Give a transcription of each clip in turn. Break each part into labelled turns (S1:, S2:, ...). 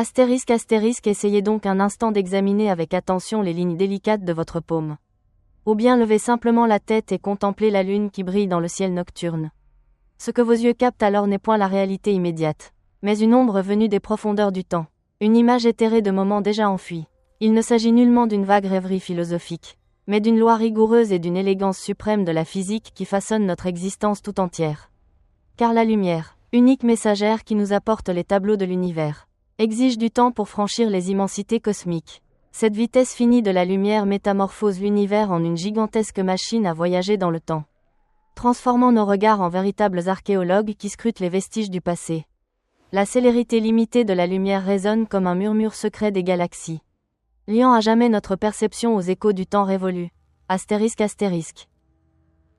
S1: Astérisque astérisque, essayez donc un instant d'examiner avec attention les lignes délicates de votre paume. Ou bien levez simplement la tête et contemplez la lune qui brille dans le ciel nocturne. Ce que vos yeux captent alors n'est point la réalité immédiate, mais une ombre venue des profondeurs du temps, une image éthérée de moments déjà enfuis. Il ne s'agit nullement d'une vague rêverie philosophique, mais d'une loi rigoureuse et d'une élégance suprême de la physique qui façonne notre existence tout entière. Car la lumière, unique messagère qui nous apporte les tableaux de l'univers, exige du temps pour franchir les immensités cosmiques. Cette vitesse finie de la lumière métamorphose l'univers en une gigantesque machine à voyager dans le temps, transformant nos regards en véritables archéologues qui scrutent les vestiges du passé. La célérité limitée de la lumière résonne comme un murmure secret des galaxies, liant à jamais notre perception aux échos du temps révolu. Astérisque astérisque.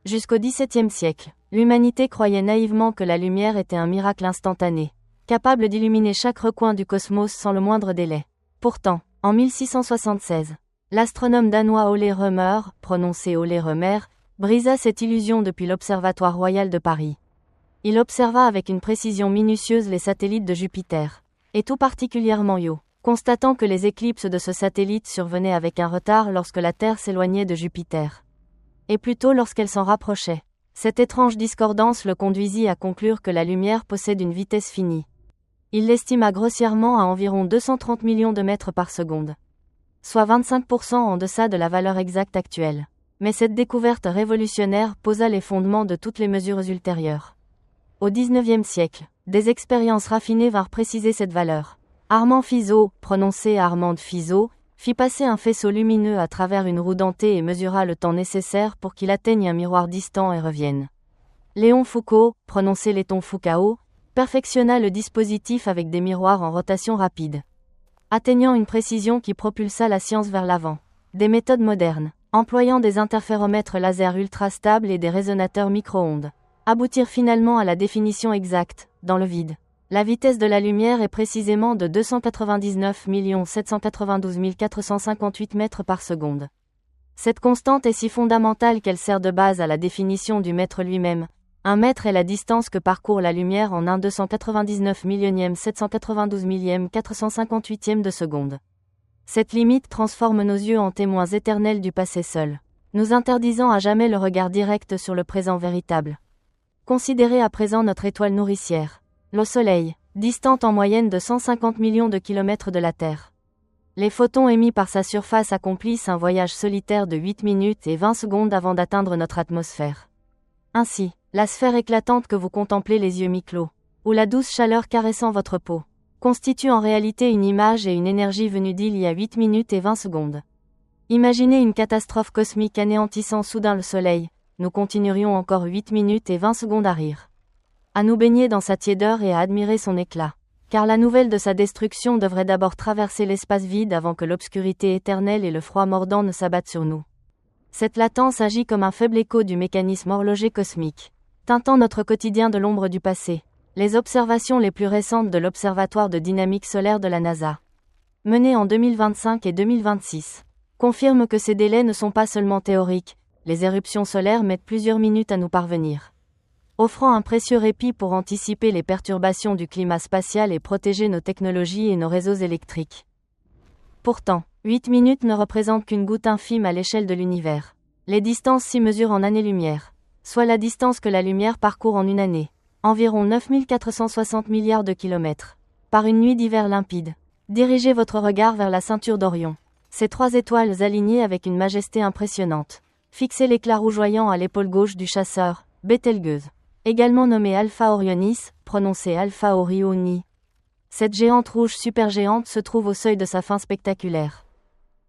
S1: Jusqu'au XVIIe siècle, l'humanité croyait naïvement que la lumière était un miracle instantané, capable d'illuminer chaque recoin du cosmos sans le moindre délai. Pourtant, en 1676, l'astronome danois Ole Rømer, prononcé Ole Rømer, brisa cette illusion depuis l'Observatoire royal de Paris. Il observa avec une précision minutieuse les satellites de Jupiter, et tout particulièrement Io, constatant que les éclipses de ce satellite survenaient avec un retard lorsque la Terre s'éloignait de Jupiter, et plutôt lorsqu'elle s'en rapprochait. Cette étrange discordance le conduisit à conclure que la lumière possède une vitesse finie. Il l'estima grossièrement à environ 230 millions de mètres par seconde, soit 25% en deçà de la valeur exacte actuelle. Mais cette découverte révolutionnaire posa les fondements de toutes les mesures ultérieures. Au XIXe siècle, des expériences raffinées vinrent préciser cette valeur. Armand Fizeau, prononcé Armand Fizeau, fit passer un faisceau lumineux à travers une roue dentée et mesura le temps nécessaire pour qu'il atteigne un miroir distant et revienne. Léon Foucault, prononcé Léon Foucault, perfectionna le dispositif avec des miroirs en rotation rapide, atteignant une précision qui propulsa la science vers l'avant. Des méthodes modernes, employant des interféromètres laser ultra stables et des résonateurs micro-ondes, aboutirent finalement à la définition exacte, dans le vide. La vitesse de la lumière est précisément de 299 792 458 mètres par seconde. Cette constante est si fondamentale qu'elle sert de base à la définition du mètre lui-même. Un mètre est la distance que parcourt la lumière en 1/299 792 458 de seconde. Cette limite transforme nos yeux en témoins éternels du passé seul, nous interdisant à jamais le regard direct sur le présent véritable. Considérez à présent notre étoile nourricière, le Soleil, distante en moyenne de 150 millions de kilomètres de la Terre. Les photons émis par sa surface accomplissent un voyage solitaire de 8 minutes et 20 secondes avant d'atteindre notre atmosphère. Ainsi, la sphère éclatante que vous contemplez les yeux mi-clos, ou la douce chaleur caressant votre peau, constitue en réalité une image et une énergie venue d'il y a 8 minutes et 20 secondes. Imaginez une catastrophe cosmique anéantissant soudain le Soleil, nous continuerions encore 8 minutes et 20 secondes à rire, à nous baigner dans sa tiédeur et à admirer son éclat, car la nouvelle de sa destruction devrait d'abord traverser l'espace vide avant que l'obscurité éternelle et le froid mordant ne s'abattent sur nous. Cette latence agit comme un faible écho du mécanisme horloger cosmique, teintant notre quotidien de l'ombre du passé. Les observations les plus récentes de l'Observatoire de dynamique solaire de la NASA, menées en 2025 et 2026, confirment que ces délais ne sont pas seulement théoriques, les éruptions solaires mettent plusieurs minutes à nous parvenir, offrant un précieux répit pour anticiper les perturbations du climat spatial et protéger nos technologies et nos réseaux électriques. Pourtant, 8 minutes ne représentent qu'une goutte infime à l'échelle de l'univers. Les distances s'y mesurent en années-lumière, soit la distance que la lumière parcourt en une année, environ 9460 milliards de kilomètres, par une nuit d'hiver limpide. Dirigez votre regard vers la ceinture d'Orion. Ces 3 étoiles alignées avec une majesté impressionnante. Fixez l'éclat rougeoyant à l'épaule gauche du chasseur, Bételgeuse, également nommé Alpha Orionis, prononcé Alpha Orioni. Cette géante rouge supergéante se trouve au seuil de sa fin spectaculaire.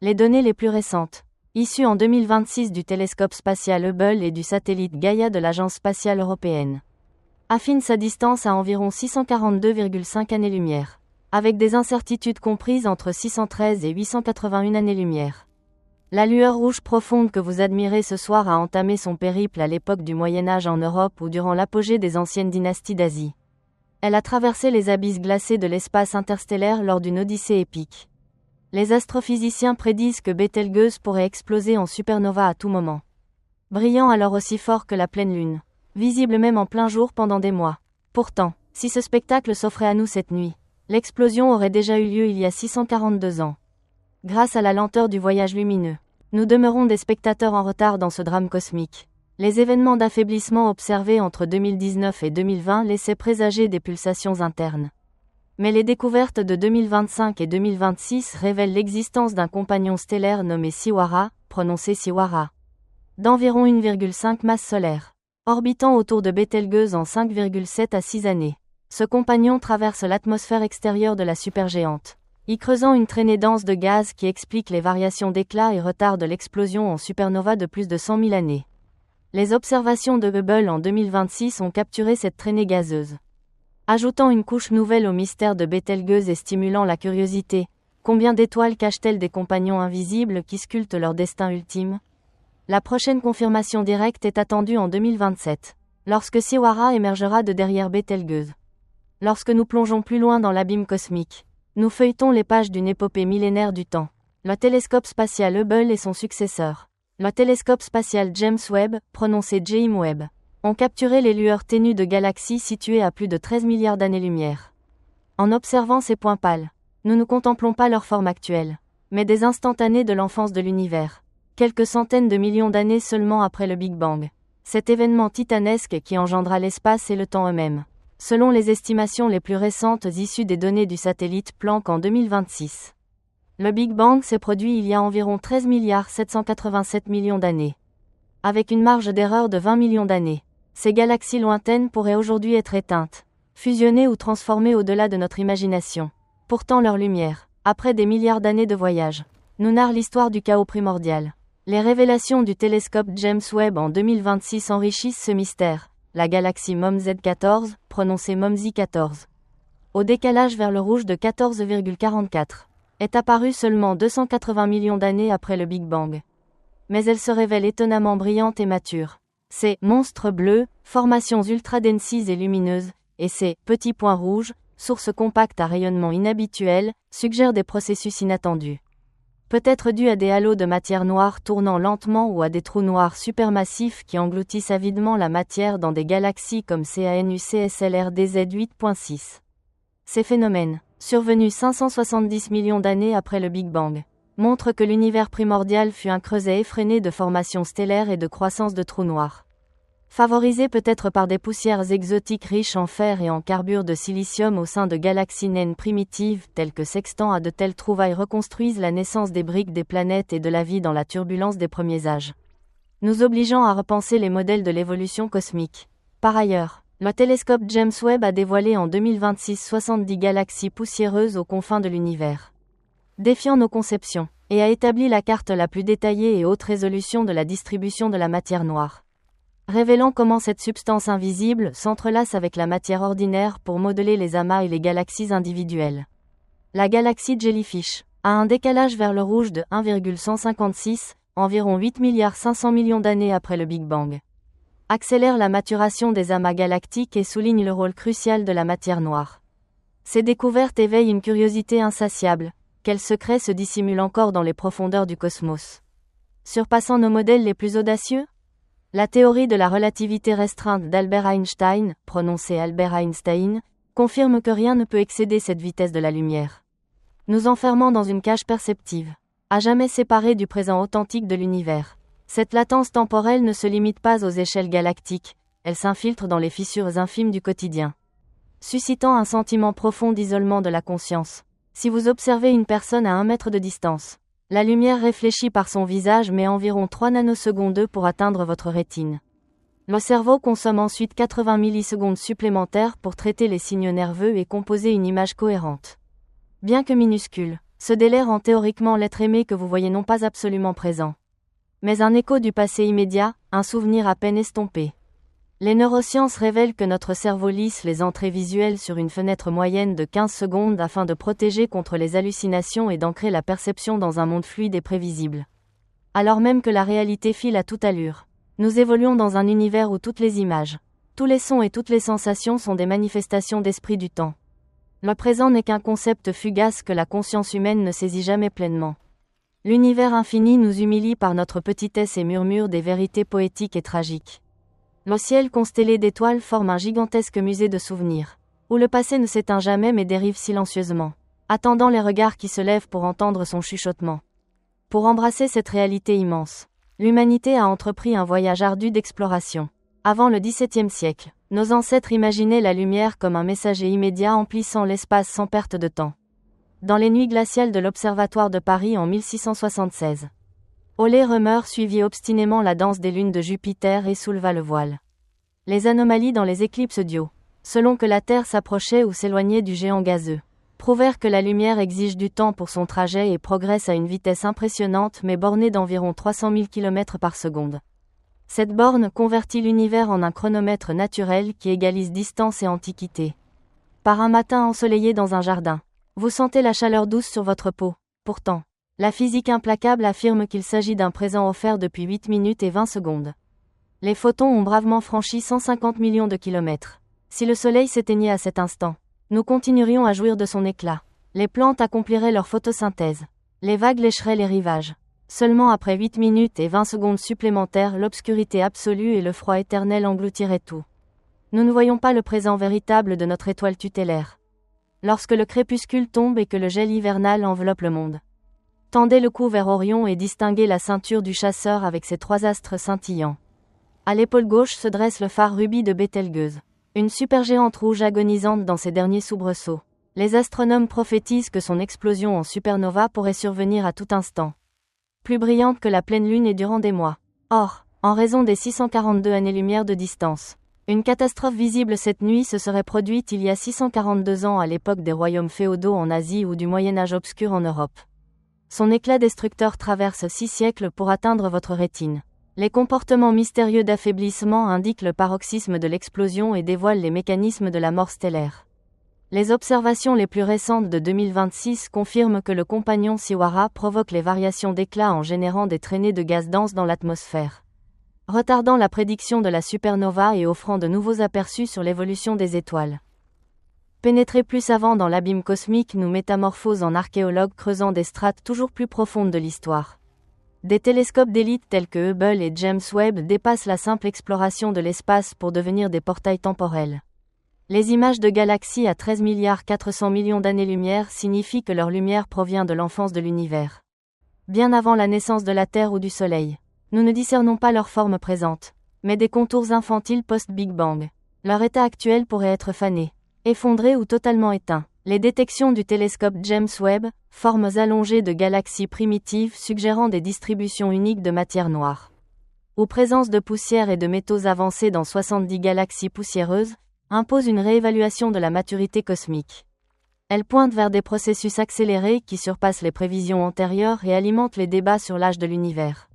S1: Les données les plus récentes, issues en 2026 du télescope spatial Hubble et du satellite Gaia de l'Agence spatiale européenne, affinent sa distance à environ 642,5 années-lumière, avec des incertitudes comprises entre 613 et 881 années-lumière. La lueur rouge profonde que vous admirez ce soir a entamé son périple à l'époque du Moyen-Âge en Europe ou durant l'apogée des anciennes dynasties d'Asie. Elle a traversé les abysses glacés de l'espace interstellaire lors d'une odyssée épique. Les astrophysiciens prédisent que Bételgeuse pourrait exploser en supernova à tout moment, brillant alors aussi fort que la pleine lune, visible même en plein jour pendant des mois. Pourtant, si ce spectacle s'offrait à nous cette nuit, L'explosion aurait déjà eu lieu il y a 642 ans. Grâce à la lenteur du voyage lumineux, nous demeurons des spectateurs en retard dans ce drame cosmique. Les événements d'affaiblissement observés entre 2019 et 2020 laissaient présager des pulsations internes. Mais les découvertes de 2025 et 2026 révèlent l'existence d'un compagnon stellaire nommé Siwara, prononcé Siwara, d'environ 1,5 masse solaire, orbitant autour de Bételgeuse en 5,7 à 6 années. Ce compagnon traverse l'atmosphère extérieure de la supergéante, y creusant une traînée dense de gaz qui explique les variations d'éclat et retarde l'explosion en supernova de plus de 100 000 années. Les observations de Hubble en 2026 ont capturé cette traînée gazeuse, ajoutant une couche nouvelle au mystère de Bételgeuse et stimulant la curiosité. Combien d'étoiles cachent-elles des compagnons invisibles qui sculptent leur destin ultime? La prochaine confirmation directe est attendue en 2027, lorsque Siwara émergera de derrière Bételgeuse. Lorsque nous plongeons plus loin dans l'abîme cosmique, nous feuilletons les pages d'une épopée millénaire du temps. Le télescope spatial Hubble et son successeur, le télescope spatial James Webb, prononcé James Webb, ont capturé les lueurs ténues de galaxies situées à plus de 13 milliards d'années-lumière. En observant ces points pâles, nous ne contemplons pas leur forme actuelle, mais des instantanés de l'enfance de l'univers, quelques centaines de millions d'années seulement après le Big Bang. Cet événement titanesque qui engendra l'espace et le temps eux-mêmes, selon les estimations les plus récentes issues des données du satellite Planck en 2026. Le Big Bang s'est produit il y a environ 13 787 millions d'années. Avec une marge d'erreur de 20 millions d'années, ces galaxies lointaines pourraient aujourd'hui être éteintes, fusionnées ou transformées au-delà de notre imagination. Pourtant leur lumière, après des milliards d'années de voyage, nous narre l'histoire du chaos primordial. Les révélations du télescope James Webb en 2026 enrichissent ce mystère. La galaxie MOMZ14, prononcée MOMZ14, au décalage vers le rouge de 14,44, est apparue seulement 280 millions d'années après le Big Bang. Mais elle se révèle étonnamment brillante et mature. Ces monstres bleus, formations ultra-denses et lumineuses, et ces petits points rouges, sources compactes à rayonnement inhabituel, suggèrent des processus inattendus. Peut-être dû à des halos de matière noire tournant lentement ou à des trous noirs supermassifs qui engloutissent avidement la matière dans des galaxies comme CANUCSLRDZ 8.6. Ces phénomènes, survenus 570 millions d'années après le Big Bang, montrent que l'univers primordial fut un creuset effréné de formations stellaires et de croissance de trous noirs. Favorisé peut-être par des poussières exotiques riches en fer et en carbure de silicium au sein de galaxies naines primitives telles que Sextant, de telles trouvailles reconstruisent la naissance des briques des planètes et de la vie dans la turbulence des premiers âges, nous obligeant à repenser les modèles de l'évolution cosmique. Par ailleurs, le télescope James Webb a dévoilé en 2026 70 galaxies poussiéreuses aux confins de l'univers, défiant nos conceptions, et a établi la carte la plus détaillée et haute résolution de la distribution de la matière noire, révélant comment cette substance invisible s'entrelace avec la matière ordinaire pour modeler les amas et les galaxies individuelles. La galaxie Jellyfish a un décalage vers le rouge de 1,156, environ 8,5 milliards d'années après le Big Bang, accélère la maturation des amas galactiques et souligne le rôle crucial de la matière noire. Ces découvertes éveillent une curiosité insatiable. Quels secrets se dissimulent encore dans les profondeurs du cosmos, surpassant nos modèles les plus audacieux? La théorie de la relativité restreinte d'Albert Einstein, prononcée Albert Einstein, confirme que rien ne peut excéder cette vitesse de la lumière, nous enfermant dans une cage perceptive, à jamais séparée du présent authentique de l'univers. Cette latence temporelle ne se limite pas aux échelles galactiques, elle s'infiltre dans les fissures infimes du quotidien, suscitant un sentiment profond d'isolement de la conscience. Si vous observez une personne à 1 mètre de distance, la lumière réfléchie par son visage met environ 3 nanosecondes pour atteindre votre rétine. Le cerveau consomme ensuite 80 millisecondes supplémentaires pour traiter les signaux nerveux et composer une image cohérente. Bien que minuscule, ce délai rend théoriquement l'être aimé que vous voyez non pas absolument présent, mais un écho du passé immédiat, un souvenir à peine estompé. Les neurosciences révèlent que notre cerveau lisse les entrées visuelles sur une fenêtre moyenne de 15 secondes afin de protéger contre les hallucinations et d'ancrer la perception dans un monde fluide et prévisible. Alors même que la réalité file à toute allure, nous évoluons dans un univers où toutes les images, tous les sons et toutes les sensations sont des manifestations d'esprit du temps. Le présent n'est qu'un concept fugace que la conscience humaine ne saisit jamais pleinement. L'univers infini nous humilie par notre petitesse et murmure des vérités poétiques et tragiques. Le ciel constellé d'étoiles forme un gigantesque musée de souvenirs, où le passé ne s'éteint jamais mais dérive silencieusement, attendant les regards qui se lèvent pour entendre son chuchotement. Pour embrasser cette réalité immense, l'humanité a entrepris un voyage ardu d'exploration. Avant le XVIIe siècle, nos ancêtres imaginaient la lumière comme un messager immédiat emplissant l'espace sans perte de temps. Dans les nuits glaciales de l'Observatoire de Paris en 1676, Ole Rømer suivit obstinément la danse des lunes de Jupiter et souleva le voile. Les anomalies dans les éclipses d'Io, selon que la Terre s'approchait ou s'éloignait du géant gazeux, prouvèrent que la lumière exige du temps pour son trajet et progresse à une vitesse impressionnante mais bornée d'environ 300 000 km par seconde. Cette borne convertit l'univers en un chronomètre naturel qui égalise distance et antiquité. Par un matin ensoleillé dans un jardin, vous sentez la chaleur douce sur votre peau. Pourtant, la physique implacable affirme qu'il s'agit d'un présent offert depuis 8 minutes et 20 secondes. Les photons ont bravement franchi 150 millions de kilomètres. Si le soleil s'éteignait à cet instant, nous continuerions à jouir de son éclat. Les plantes accompliraient leur photosynthèse. Les vagues lécheraient les rivages. Seulement après 8 minutes et 20 secondes supplémentaires, l'obscurité absolue et le froid éternel engloutiraient tout. Nous ne voyons pas le présent véritable de notre étoile tutélaire. Lorsque le crépuscule tombe et que le gel hivernal enveloppe le monde, tendez le cou vers Orion et distinguez la ceinture du chasseur avec ses 3 astres scintillants. À l'épaule gauche se dresse le phare rubis de Bételgeuse, une supergéante rouge agonisante dans ses derniers soubresauts. Les astronomes prophétisent que son explosion en supernova pourrait survenir à tout instant. Plus brillante que la pleine lune et durant des mois. Or, en raison des 642 années-lumière de distance, une catastrophe visible cette nuit se serait produite il y a 642 ans à l'époque des royaumes féodaux en Asie ou du Moyen-Âge obscur en Europe. Son éclat destructeur traverse 6 siècles pour atteindre votre rétine. Les comportements mystérieux d'affaiblissement indiquent le paroxysme de l'explosion et dévoilent les mécanismes de la mort stellaire. Les observations les plus récentes de 2026 confirment que le compagnon Siwara provoque les variations d'éclat en générant des traînées de gaz dense dans l'atmosphère, retardant la prédiction de la supernova et offrant de nouveaux aperçus sur l'évolution des étoiles. Pénétrer plus avant dans l'abîme cosmique nous métamorphose en archéologues creusant des strates toujours plus profondes de l'histoire. Des télescopes d'élite tels que Hubble et James Webb dépassent la simple exploration de l'espace pour devenir des portails temporels. Les images de galaxies à 13 400 millions d'années-lumière signifient que leur lumière provient de l'enfance de l'univers. Bien avant la naissance de la Terre ou du Soleil, nous ne discernons pas leur forme présente, mais des contours infantiles post-Big Bang. Leur état actuel pourrait être fané, effondré ou totalement éteint. Les détections du télescope James Webb, formes allongées de galaxies primitives suggérant des distributions uniques de matière noire, ou présence de poussière et de métaux avancés dans 70 galaxies poussiéreuses, imposent une réévaluation de la maturité cosmique. Elles pointent vers des processus accélérés qui surpassent les prévisions antérieures et alimentent les débats sur l'âge de l'univers.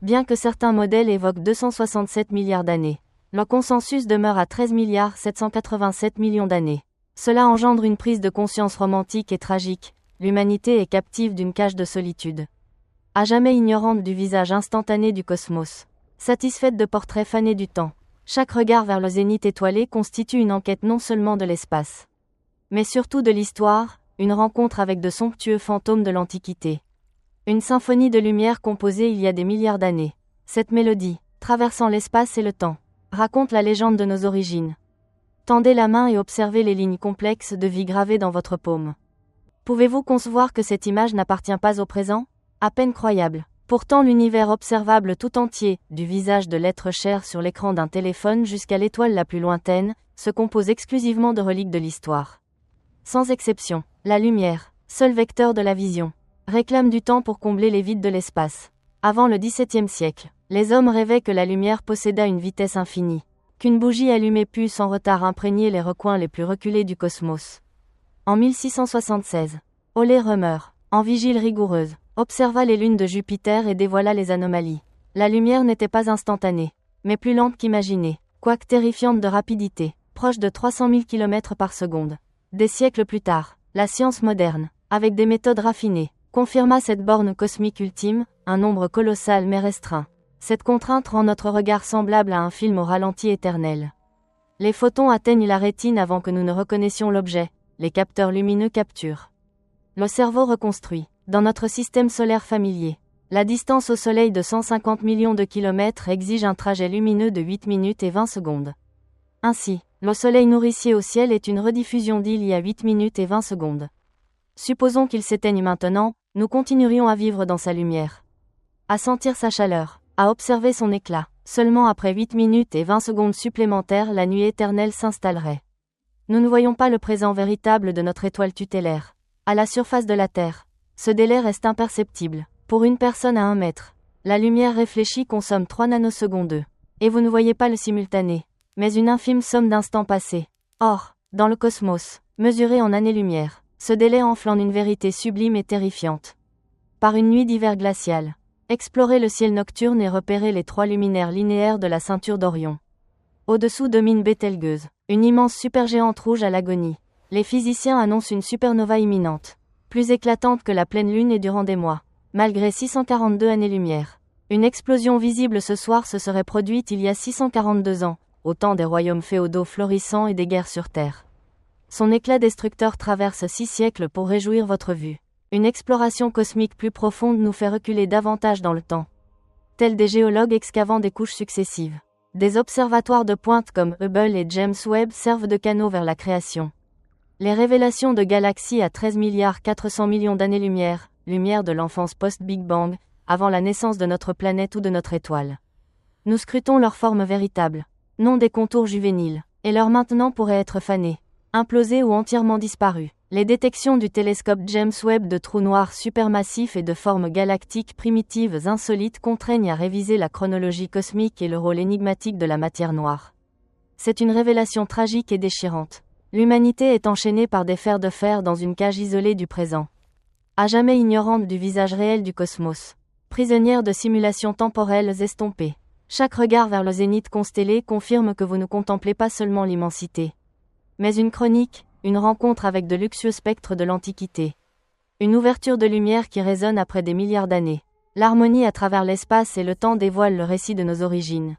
S1: Bien que certains modèles évoquent 267 milliards d'années, le consensus demeure à 13 787 millions d'années. Cela engendre une prise de conscience romantique et tragique. L'humanité est captive d'une cage de solitude, à jamais ignorante du visage instantané du cosmos, satisfaite de portraits fanés du temps. Chaque regard vers le zénith étoilé constitue une enquête non seulement de l'espace, mais surtout de l'histoire, une rencontre avec de somptueux fantômes de l'Antiquité. Une symphonie de lumière composée il y a des milliards d'années. Cette mélodie, traversant l'espace et le temps, raconte la légende de nos origines. Tendez la main et observez les lignes complexes de vie gravées dans votre paume. Pouvez-vous concevoir que cette image n'appartient pas au présent ? À peine croyable. Pourtant l'univers observable tout entier, du visage de l'être cher sur l'écran d'un téléphone jusqu'à l'étoile la plus lointaine, se compose exclusivement de reliques de l'histoire. Sans exception, la lumière, seul vecteur de la vision, réclame du temps pour combler les vides de l'espace. Avant le XVIIe siècle, les hommes rêvaient que la lumière possédât une vitesse infinie, qu'une bougie allumée pût sans retard imprégner les recoins les plus reculés du cosmos. En 1676, Ole Rømer, en vigile rigoureuse, observa les lunes de Jupiter et dévoila les anomalies. La lumière n'était pas instantanée, mais plus lente qu'imaginée, quoique terrifiante de rapidité, proche de 300 000 km par seconde. Des siècles plus tard, la science moderne, avec des méthodes raffinées, confirma cette borne cosmique ultime, un nombre colossal mais restreint. Cette contrainte rend notre regard semblable à un film au ralenti éternel. Les photons atteignent la rétine avant que nous ne reconnaissions l'objet, les capteurs lumineux capturent. Le cerveau reconstruit. Dans notre système solaire familier, la distance au Soleil de 150 millions de kilomètres exige un trajet lumineux de 8 minutes et 20 secondes. Ainsi, Le soleil nourricier au ciel est une rediffusion d'il y a 8 minutes et 20 secondes. Supposons qu'il s'éteigne maintenant, nous continuerions à vivre dans sa lumière. À sentir sa chaleur, à observer son éclat. Seulement après 8 minutes et 20 secondes supplémentaires, la nuit éternelle s'installerait. Nous ne voyons pas le présent véritable de notre étoile tutélaire. À la surface de la Terre, ce délai reste imperceptible. Pour une personne à 1 mètre, la lumière réfléchie consomme 3 nanosecondes. Et vous ne voyez pas le simultané, mais une infime somme d'instants passés. Or, dans le cosmos, mesuré en années-lumière, ce délai enfle en une vérité sublime et terrifiante. Par une nuit d'hiver glacial, explorez le ciel nocturne et repérez les 3 luminaires linéaires de la ceinture d'Orion. Au-dessous domine Bételgeuse, une immense supergéante rouge à l'agonie. Les physiciens annoncent une supernova imminente, plus éclatante que la pleine lune et durant des mois, malgré 642 années-lumière. Une explosion visible ce soir se serait produite il y a 642 ans, au temps des royaumes féodaux florissants et des guerres sur Terre. Son éclat destructeur traverse 6 siècles pour réjouir votre vue. Une exploration cosmique plus profonde nous fait reculer davantage dans le temps. Tels des géologues excavant des couches successives. Des observatoires de pointe comme Hubble et James Webb servent de canaux vers la création. Les révélations de galaxies à 13 400 millions d'années-lumière, lumière de l'enfance post-Big Bang, avant la naissance de notre planète ou de notre étoile. Nous scrutons leur forme véritable, non des contours juvéniles, et leur maintenant pourrait être fanés, implosés ou entièrement disparus. Les détections du télescope James Webb de trous noirs supermassifs et de formes galactiques primitives insolites contraignent à réviser la chronologie cosmique et le rôle énigmatique de la matière noire. C'est une révélation tragique et déchirante. L'humanité est enchaînée par des fers de fer dans une cage isolée du présent. À jamais ignorante du visage réel du cosmos. Prisonnière de simulations temporelles estompées. Chaque regard vers le zénith constellé confirme que vous ne contemplez pas seulement l'immensité, mais une chronique, une rencontre avec de luxueux spectres de l'Antiquité. Une ouverture de lumière qui résonne après des milliards d'années. L'harmonie à travers l'espace et le temps dévoile le récit de nos origines.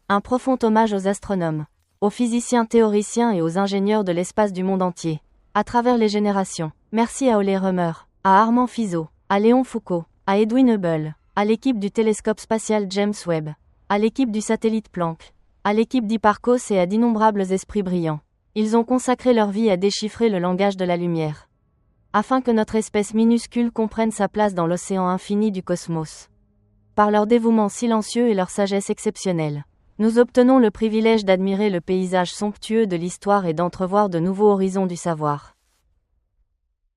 S1: Un profond hommage aux astronomes, aux physiciens théoriciens et aux ingénieurs de l'espace du monde entier. À travers les générations. Merci à Ole Rømer, à Armand Fizeau, à Léon Foucault, à Edwin Hubble, à l'équipe du télescope spatial James Webb, à l'équipe du satellite Planck, à l'équipe d'Hipparcos et à d'innombrables esprits brillants. Ils ont consacré leur vie à déchiffrer le langage de la lumière, afin que notre espèce minuscule comprenne sa place dans l'océan infini du cosmos. Par leur dévouement silencieux et leur sagesse exceptionnelle, nous obtenons le privilège d'admirer le paysage somptueux de l'histoire et d'entrevoir de nouveaux horizons du savoir.